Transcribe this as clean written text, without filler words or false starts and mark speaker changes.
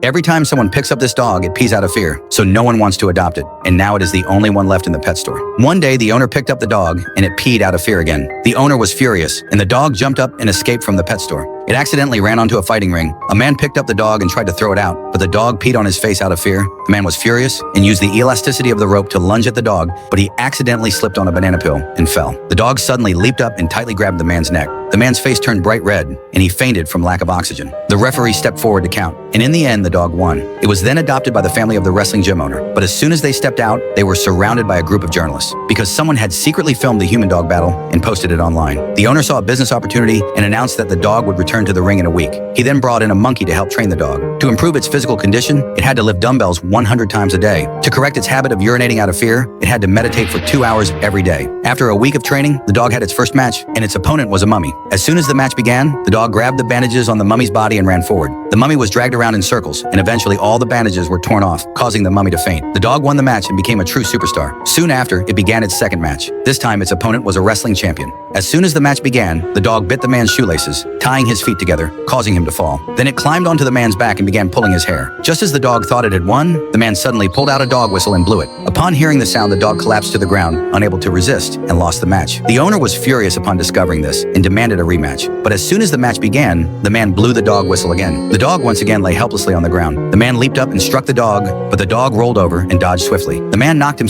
Speaker 1: Every time someone picks up this dog, it pees out of fear, so no one wants to adopt it, and now it is the only one left in the pet store. One day, the owner picked up the dog, and it peed out of fear again. The owner was furious, and the dog jumped up and escaped from the pet store. It accidentally ran onto a fighting ring. A man picked up the dog and tried to throw it out, but the dog peed on his face out of fear. The man was furious and used the elasticity of the rope to lunge at the dog, but he accidentally slipped on a banana peel and fell. The dog suddenly leaped up and tightly grabbed the man's neck. The man's face turned bright red, and he fainted from lack of oxygen. The referee stepped forward to count, and in the end, the dog won. It was then adopted by the family of the wrestling gym owner, but as soon as they stepped out, they were surrounded by a group of journalists because someone had secretly filmed the human-dog battle and posted it online. The owner saw a business opportunity and announced that the dog would return to the ring in a week. He then brought in a monkey to help train the dog. To improve its physical condition, it had to lift dumbbells 100 times a day. To correct its habit of urinating out of fear, it had to meditate for 2 hours every day. After a week of training, the dog had its first match, and its opponent was a mummy. As soon as the match began, the dog grabbed the bandages on the mummy's body and ran forward. The mummy was dragged around in circles, and eventually all the bandages were torn off, causing the mummy to faint. The dog won the match and became a true superstar. Soon after, it began its second match. This time, its opponent was a wrestling champion. As soon as the match began, the dog bit the man's shoelaces, tying his feet together, causing him to fall. Then it climbed onto the man's back and began pulling his hair. Just as the dog thought it had won, the man suddenly pulled out a dog whistle and blew it. Upon hearing the sound, the dog collapsed to the ground, unable to resist, and lost the match. The owner was furious upon discovering this and demanded a rematch. But as soon as the match began, the man blew the dog whistle again. The dog once again lay helplessly on the ground. The man leaped up and struck the dog, but the dog rolled over and dodged swiftly. The man knocked him